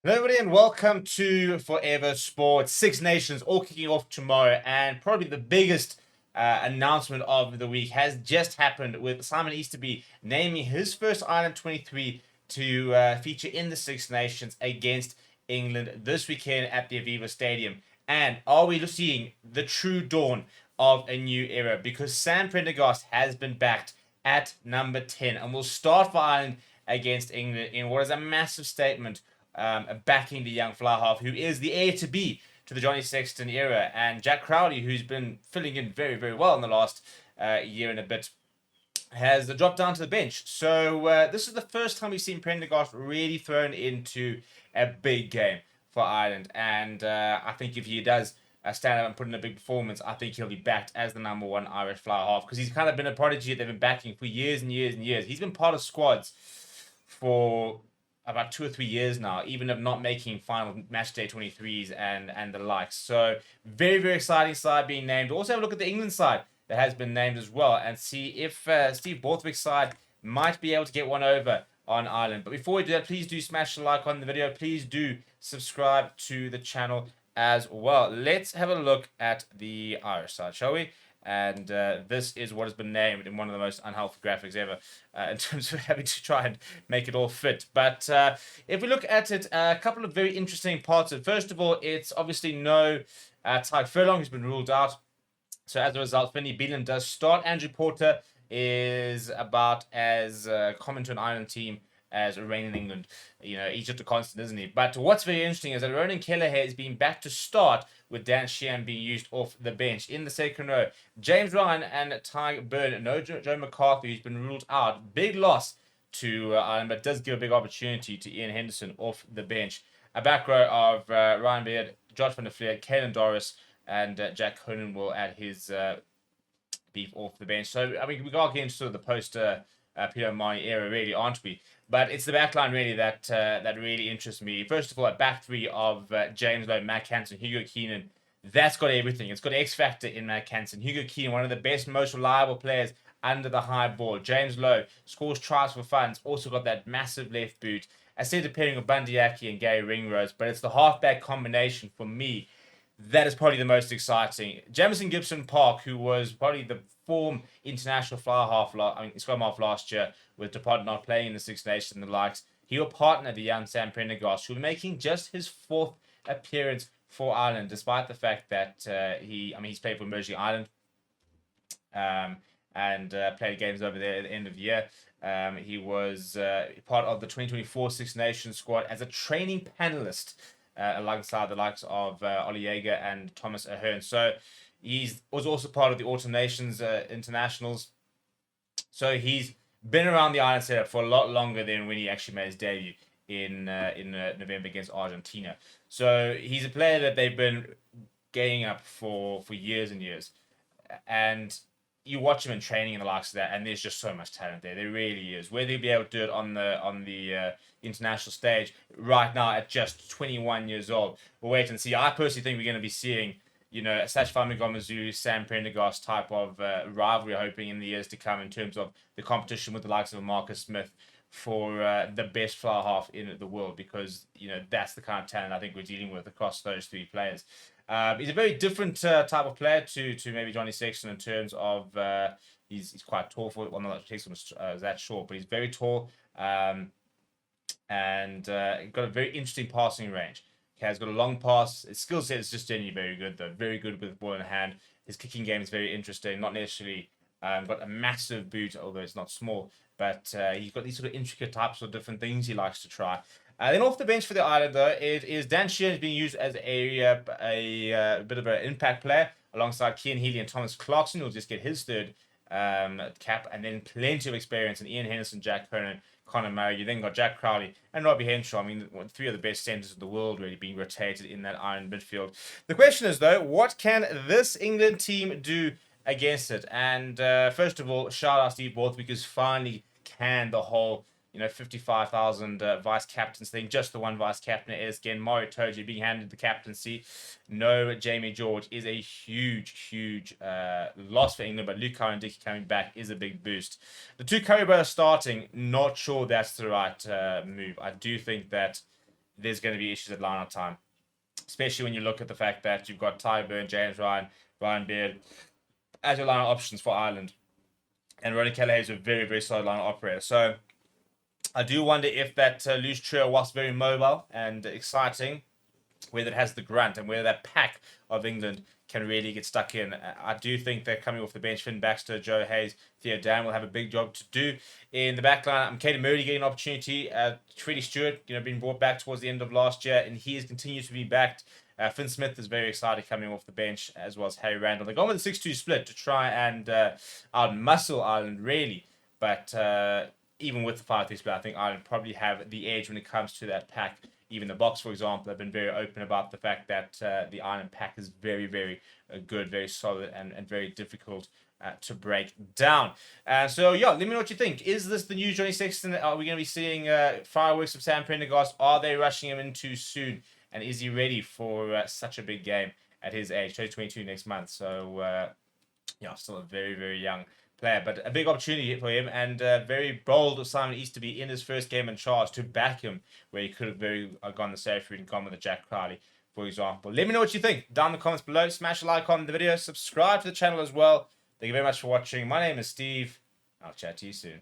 Hello, everybody, and welcome to Forever Sports. Six Nations all kicking off tomorrow, and probably the biggest announcement of the week has just happened with Simon Easterby naming his first Ireland 23 to feature in the Six Nations against England this weekend at the Aviva Stadium. And are we seeing the true dawn of a new era? Because Sam Prendergast has been backed at number 10 and will start for Ireland against England in what is a massive statement, backing the young fly half, who is the heir to be to the Johnny Sexton era, and Jack Crowley, who's been filling in very, very well in the last year and a bit, has dropped down to the bench. So this is the first time we've seen Prendergast really thrown into a big game for Ireland, and I think if he does stand up and put in a big performance, I think he'll be backed as the number one Irish fly half, because he's kind of been a prodigy that they've been backing for years and years and years. He's been part of squads for about 2 or 3 years now, even of not making final match day 23s and the likes. So very, very exciting side being named. Also have a look at the England side that has been named as well, and see if Steve Borthwick's side might be able to get one over on Ireland. But before we do that, please do smash the like on the video. Please do subscribe to the channel as well. Let's have a look at the Irish side, shall we? And this is what has been named in one of the most unhealthy graphics ever, in terms of having to try and make it all fit. But if we look at it, a couple of very interesting parts. First of all, it's obviously no Tadhg Furlong, who's been ruled out. So as a result, Vinny Beelan does start. Andrew Porter is about as common to an Ireland team as Rain in England. You know, he's just a constant, isn't he? But what's very interesting is that Ronan Kelleher has been back to start, with Dan Sheehan being used off the bench. In the second row, James Ryan and Ty Byrne. No Joe McCarthy, who's been ruled out. Big loss to Ireland, but does give a big opportunity to Ian Henderson off the bench. A back row of Ryan Beard, Josh van der Vliet, Caelan Doris, and Jack Conan will add his beef off the bench. So, I mean, we got into sort of the post Peter O'Mahony era, really, aren't we? But it's the backline really that really interests me. First of all, a back three of James Lowe, Matt Hansen, Hugo Keenan. That's got everything. It's got X factor in Matt Hansen. Hugo Keenan, one of the best, most reliable players under the high ball. James Lowe scores tries for fun. It's also got that massive left boot. I said depending on Bundyaki and Gary Ringrose, but it's the halfback combination for me that is probably the most exciting. Jamison Gibson Park, who was probably the form international fly half, scrum half last year, with departed not playing in the Six Nations and the likes, he will partner the young Sam Prendergast, who will be making just his fourth appearance for Ireland, despite the fact that he's played for Merging Ireland, and played games over there at the end of the year. He was part of the 2024 Six Nations squad as a training panelist, alongside the likes of Ollie Jaeger and Thomas Ahern. So he was also part of the Autumn Nations internationals. So he's been around the Ireland setup for a lot longer than when he actually made his debut in November against Argentina. So he's a player that they've been getting up for years and years. And you watch him in training and the likes of that, and there's just so much talent there. There really is. Whether he'll be able to do it on the international stage right now at just 21 years old, we'll wait and see. I personally think we're going to be seeing, a Sash Famigamazu, Sam Prendergast type of rivalry, hoping in the years to come, in terms of the competition with the likes of Marcus Smith for the best fly half in the world, because that's the kind of talent I think we're dealing with across those three players. He's a very different type of player to maybe Johnny Sexton, in terms of he's quite tall for, well, not Sexton was that short, but he's very tall, and got a very interesting passing range. He has got a long pass. His skill set is just genuinely very good, though. Very good with the ball in hand. His kicking game is very interesting. Not necessarily got a massive boot, although it's not small, but he's got these sort of intricate types of different things he likes to try. Then off the bench for the Ireland, though, it is Dan Sheehan being used as a bit of an impact player alongside Cian Healy and Thomas Clarkson, who'll just get his third cap, and then plenty of experience in Ian Henderson, Jack Conan, Conor Murray. You then got Jack Crowley and Robbie Henshaw. I mean, three of the best centres of the world really being rotated in that Ireland midfield. The question is, though, what can this England team do against it? And first of all, shout out Steve Borthwick, because finally can the whole 55,000 vice captains thing. Just the one vice captain is, again, Mario Toji being handed the captaincy. No Jamie George is a huge loss for England, but Luke Curry and Dickey coming back is a big boost. The two Curry brothers starting, not sure that's the right move. I do think that there's going to be issues at line-out time, especially when you look at the fact that you've got Tyburn, James Ryan, Ryan Beard as your line options for Ireland. And Ronnie Kelleher is a very, very solid line operator. So I do wonder if that loose trio, whilst very mobile and exciting, whether it has the grunt and whether that pack of England can really get stuck in. I do think they're coming off the bench. Finn Baxter, Joe Hayes, Theo Dan will have a big job to do in the back line. Caden Murray getting an opportunity. Freddie Stewart, being brought back towards the end of last year, and he has continued to be backed. Finn Smith is very excited coming off the bench, as well as Harry Randall. They're going with a 6-2 split to try and out-muscle Ireland, really. But even with the 5-3 split, I think Ireland probably have the edge when it comes to that pack. Even the Box, for example, have been very open about the fact that the Ireland pack is very, very good, very solid, and very difficult to break down. So, yeah, let me know what you think. Is this the new Johnny Sexton? Are we going to be seeing fireworks of Sam Prendergast? Are they rushing him in too soon? And is he ready for such a big game at his age, 2022 next month? So, still a very, very young player, but a big opportunity for him, and very bold of Simon Easterby in his first game in charge to back him, where he could have gone the safe route and gone with a Jack Crowley, for example. Let me know what you think down in the comments below. Smash a like on the video, subscribe to the channel as well. Thank you very much for watching. My name is Steve. I'll chat to you soon.